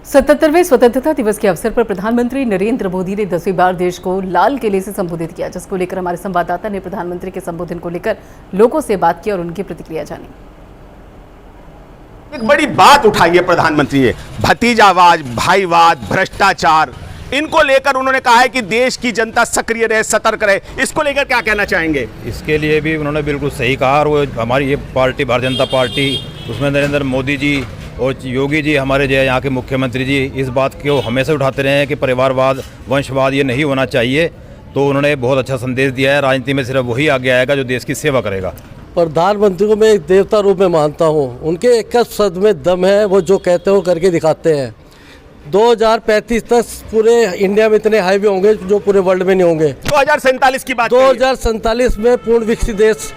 77वें स्वतंत्रता दिवस के अवसर पर प्रधानमंत्री नरेंद्र मोदी ने 10वीं बार देश को लाल किले से संबोधित किया, जिसको लेकर हमारे संवाददाता ने प्रधानमंत्री के संबोधन को लेकर लोगों से बात की और उनकी प्रतिक्रिया जानी। एक बड़ी बात उठाई है प्रधानमंत्री ने, भतीजावाद, भाईवाद, भ्रष्टाचार, इनको लेकर उन्होंने कहा है कि देश की जनता सक्रिय रहे, सतर्क रहे। इसको लेकर क्या कहना चाहेंगे? इसके लिए भी उन्होंने बिल्कुल सही कहा। और वो हमारी ये पार्टी भारतीय जनता पार्टी, उसमें नरेंद्र मोदी जी और योगी जी हमारे जो यहाँ के मुख्यमंत्री जी इस बात को हमेशा उठाते रहे हैं कि परिवारवाद, वंशवाद ये नहीं होना चाहिए। तो उन्होंने बहुत अच्छा संदेश दिया है। राजनीति में सिर्फ वही आगे आएगा जो देश की सेवा करेगा। प्रधानमंत्री को मैं एक देवता रूप में मानता हूँ। उनके एक शब्द में दम है, वो जो कहते हैं वो करके दिखाते हैं। 2035 तक पूरे इंडिया में इतने हाईवे होंगे जो पूरे वर्ल्ड में नहीं होंगे। 2047 की बात, 2047 में पूर्ण विकसित देश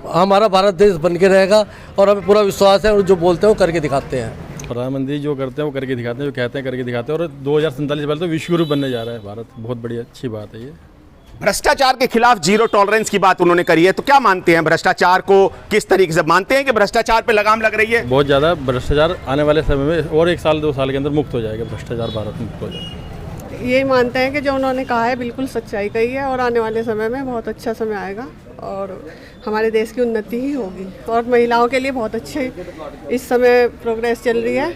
हमारा भारत देश बन के रहेगा और हमें पूरा विश्वास है। और जो बोलते हैं वो करके दिखाते हैं। प्रधानमंत्री जो करते हैं वो करके दिखाते हैं, जो कहते हैं करके दिखाते हैं। और 2047 पहले तो विश्व गुरु बनने जा रहा है भारत। बहुत बड़ी अच्छी बात है ये। भ्रष्टाचार के खिलाफ जीरो टॉलरेंस की बात उन्होंने करी है। तो क्या मानते हैं, भ्रष्टाचार को किस तरीके से मानते हैं कि भ्रष्टाचार पे लगाम लग रही है? बहुत ज़्यादा भ्रष्टाचार आने वाले समय में और 1 साल 2 साल के अंदर मुक्त हो जाएगा। भ्रष्टाचार भारत मुक्त हो जाएगा। यही मानते हैं कि जो उन्होंने कहा है बिल्कुल सच्चाई कही है और आने वाले समय में बहुत अच्छा समय आएगा और हमारे देश की उन्नति ही होगी। और महिलाओं के लिए बहुत अच्छे इस समय प्रोग्रेस चल रही है,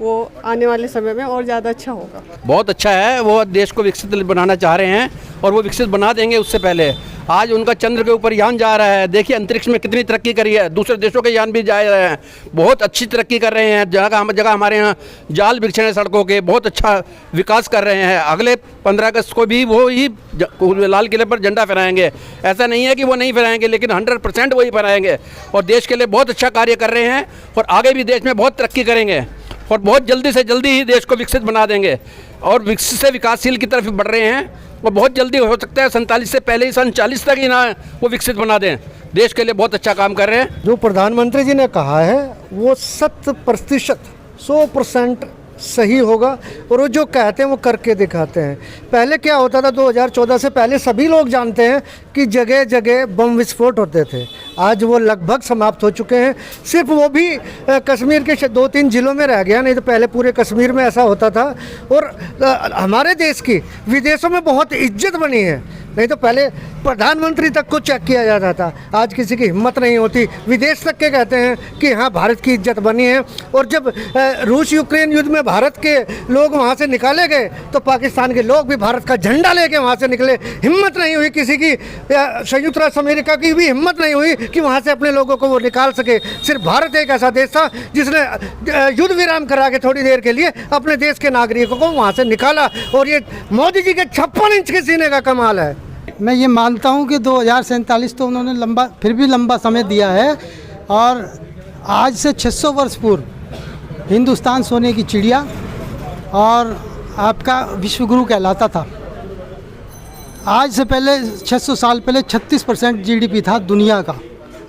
वो आने वाले समय में और ज़्यादा अच्छा होगा। बहुत अच्छा है। वो देश को विकसित बनाना चाह रहे हैं और वो विकसित बना देंगे। उससे पहले आज उनका चंद्र के ऊपर यान जा रहा है। देखिए अंतरिक्ष में कितनी तरक्की करी है। दूसरे देशों के यान भी जा रहे हैं, बहुत अच्छी तरक्की कर रहे हैं। जगह जगह हमारे यहाँ जाल बिछे हैं सड़कों के, बहुत अच्छा विकास कर रहे हैं। अगले 15 अगस्त को भी वो ही लाल किले पर झंडा फहराएंगे। ऐसा नहीं है कि वो नहीं फहराएंगे, लेकिन 100% वही फहराएंगे और देश के लिए बहुत अच्छा कार्य कर रहे हैं और आगे भी देश में बहुत तरक्की करेंगे और बहुत जल्दी से जल्दी ही देश को विकसित बना देंगे और विकसित से विकासशील की तरफ बढ़ रहे हैं। और बहुत जल्दी हो सकता है 47 से पहले ही 47 तक ही ना वो विकसित बना दें। देश के लिए बहुत अच्छा काम कर रहे हैं। जो प्रधानमंत्री जी ने कहा है वो 100% सही होगा और वो जो कहते हैं वो करके दिखाते हैं। पहले क्या होता था, 2014 से पहले सभी लोग जानते हैं कि जगह जगह बम विस्फोट होते थे। आज वो लगभग समाप्त हो चुके हैं। सिर्फ वो भी कश्मीर के 2-3 जिलों में रह गया, नहीं तो पहले पूरे कश्मीर में ऐसा होता था। और हमारे देश की विदेशों में बहुत इज्जत बनी है। नहीं तो पहले प्रधानमंत्री तक को चेक किया जाता था, आज किसी की हिम्मत नहीं होती। विदेश तक के कहते हैं कि हाँ भारत की इज्जत बनी है। और जब रूस यूक्रेन युद्ध में भारत के लोग वहाँ से निकाले गए तो पाकिस्तान के लोग भी भारत का झंडा लेके वहाँ से निकले। हिम्मत नहीं हुई किसी की, संयुक्त राष्ट्र अमेरिका की भी हिम्मत नहीं हुई कि वहाँ से अपने लोगों को वो निकाल सके। सिर्फ भारत एक ऐसा देश था जिसने युद्ध विराम करा के थोड़ी देर के लिए अपने देश के नागरिकों को वहाँ से निकाला। और ये मोदी जी के 56 इंच के सीने का कमाल है। मैं ये मानता हूँ कि 2047 तो उन्होंने फिर भी लंबा समय दिया है। और आज से 600 वर्ष पूर्व हिंदुस्तान सोने की चिड़िया और आपका विश्वगुरु कहलाता था। आज से पहले 600 साल पहले 36% GDP था दुनिया का।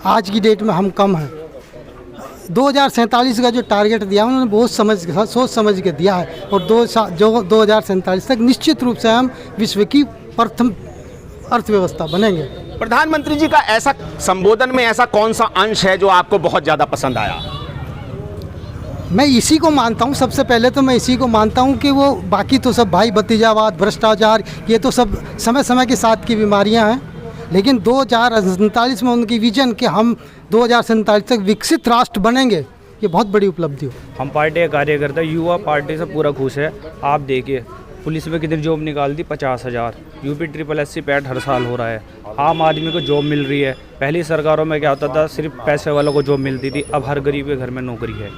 आज की डेट में हम कम हैं। 2047 का जो टारगेट दिया उन्होंने बहुत सोच समझ के दिया है। और 2047 तक निश्चित रूप से हम विश्व की प्रथम अर्थव्यवस्था बनेंगे। प्रधानमंत्री जी का ऐसा संबोधन में ऐसा कौन सा अंश है जो आपको बहुत ज़्यादा पसंद आया? मैं इसी को मानता हूँ, सबसे पहले तो मैं इसी को मानता हूँ कि वो बाकी तो सब भाई भतीजावाद, भ्रष्टाचार, ये तो सब समय समय के साथ की बीमारियाँ हैं। लेकिन 2047 में उनकी विजन कि हम 2047 तक विकसित राष्ट्र बनेंगे, ये बहुत बड़ी उपलब्धि हो। हम पार्टी के कार्यकर्ता युवा पार्टी से पूरा खुश है। आप देखिए पुलिस में कितनी जॉब निकाल दी, 50,000। यूपी SSSC पैट हर साल हो रहा है। आम आदमी को जॉब मिल रही है। पहली सरकारों में क्या होता था, सिर्फ पैसे वालों को जॉब मिलती थी। अब हर गरीब के घर में नौकरी है।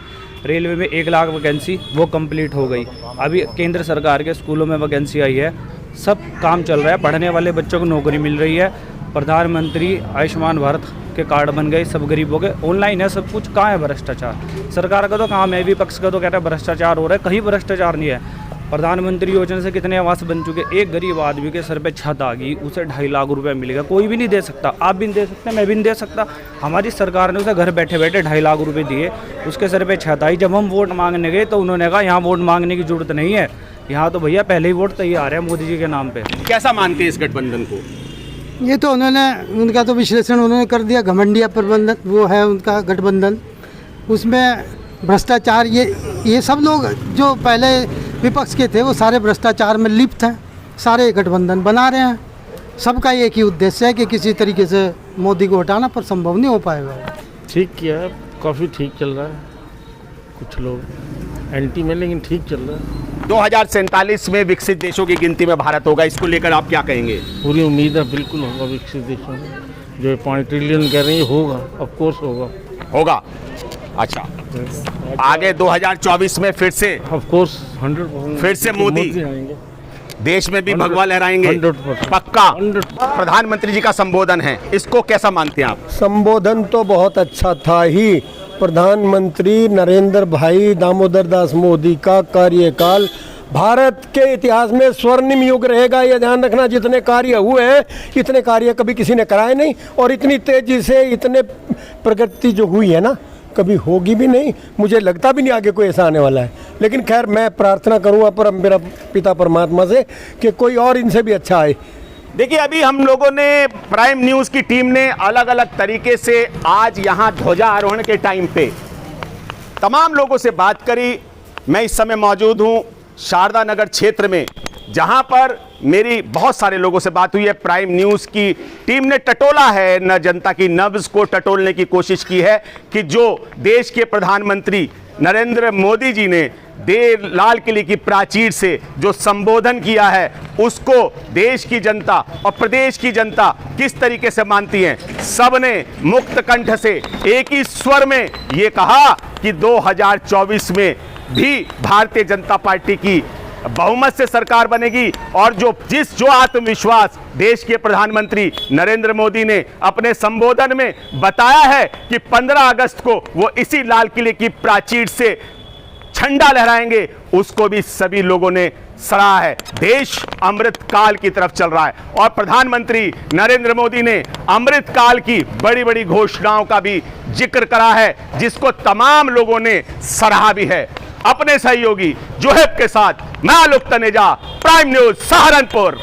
रेलवे में 1 लाख वैकेंसी वो कंप्लीट हो गई। अभी केंद्र सरकार के स्कूलों में वैकेंसी आई है। सब काम चल रहा है। पढ़ने वाले बच्चों को नौकरी मिल रही है। प्रधानमंत्री आयुष्मान भारत के कार्ड बन गए सब गरीबों के। ऑनलाइन है सब कुछ। कहाँ है भ्रष्टाचार? सरकार का तो काम है, विपक्ष का तो कह रहा है भ्रष्टाचार हो रहा है। कहीं भ्रष्टाचार नहीं है। प्रधानमंत्री योजना से कितने आवास बन चुके। एक गरीब आदमी के सर पे छत आ गई, उसे 2.5 लाख रुपए मिलेगा। कोई भी नहीं दे सकता। आप भी नहीं दे सकते, मैं भी नहीं दे सकता। हमारी सरकार ने उसे घर बैठे बैठे 2.5 लाख रुपए दिए, उसके सर पे छत आई। जब हम वोट मांगने गए तो उन्होंने कहा यहाँ वोट मांगने की जरूरत नहीं है, यहाँ तो भैया पहले ही वोट तैयार है मोदी जी के नाम पे। कैसा मानते हैं इस गठबंधन को? ये तो उनका तो विश्लेषण उन्होंने कर दिया। घमंडिया प्रबंधन वो है उनका गठबंधन। उसमें भ्रष्टाचार, ये सब लोग जो पहले विपक्ष के थे वो सारे भ्रष्टाचार में लिप्त हैं, सारे गठबंधन बना रहे हैं। सबका एक ही उद्देश्य है कि किसी तरीके से मोदी को हटाना, पर संभव नहीं हो पाएगा। ठीक किया है, काफ़ी ठीक चल रहा है। कुछ लोग एंटी में, लेकिन ठीक चल रहा है। 2047 में विकसित देशों की गिनती में भारत होगा, इसको लेकर आप क्या कहेंगे? पूरी उम्मीद है, बिल्कुल होगा विकसित देशों में। जो 5 ट्रिलियन कह रहे हैं होगा, ऑफ कोर्स होगा। अच्छा, आगे 2024 में फिर से ऑफ कोर्स 100% फिर से मोदी आएंगे, देश में भी भगवा लहराएंगे 100%। पक्का। प्रधानमंत्री जी का संबोधन है, इसको कैसा मानते हैं आप? संबोधन तो बहुत अच्छा था ही। प्रधानमंत्री नरेंद्र भाई दामोदर दास मोदी का कार्यकाल भारत के इतिहास में स्वर्णिम युग रहेगा, ये ध्यान रखना। जितने कार्य हुए हैं इतने कार्य कभी किसी ने कराए नहीं, और इतनी तेजी से इतने प्रगति जो हुई है ना, कभी होगी भी नहीं। मुझे लगता भी नहीं आगे कोई ऐसा आने वाला है। लेकिन खैर, मैं प्रार्थना करूँगा पर मेरा पिता परमात्मा से कि कोई और इनसे भी अच्छा आए। देखिए, अभी हम लोगों ने, प्राइम न्यूज़ की टीम ने अलग अलग तरीके से आज यहाँ ध्वजारोहण के टाइम पे तमाम लोगों से बात करी। मैं इस समय मौजूद हूँ शारदा नगर क्षेत्र में, जहाँ पर मेरी बहुत सारे लोगों से बात हुई है। प्राइम न्यूज़ की टीम ने टटोला है, न जनता की नब्ज़ को टटोलने की कोशिश की है कि जो देश के प्रधानमंत्री नरेंद्र मोदी जी ने लाल किले की प्राचीर से जो संबोधन किया है, उसको देश की जनता और प्रदेश की जनता किस तरीके से मानती है। सबने मुक्त कंठ से एक ही स्वर में ये कहा कि 2024 में भी भारतीय जनता पार्टी की बहुमत से सरकार बनेगी। और जो आत्मविश्वास देश के प्रधानमंत्री नरेंद्र मोदी ने अपने संबोधन में बताया है कि 15 अगस्त को वो इसी लाल किले की प्राचीर से झंडा लहराएंगे, उसको भी सभी लोगों ने सराहा है। देश अमृत काल की तरफ चल रहा है और प्रधानमंत्री नरेंद्र मोदी ने अमृत काल की बड़ी बड़ी घोषणाओं का भी जिक्र करा है, जिसको तमाम लोगों ने सराहा भी है। अपने सहयोगी जोहेब के साथ मैं आलोक तनेजा, प्राइम न्यूज़ सहारनपुर।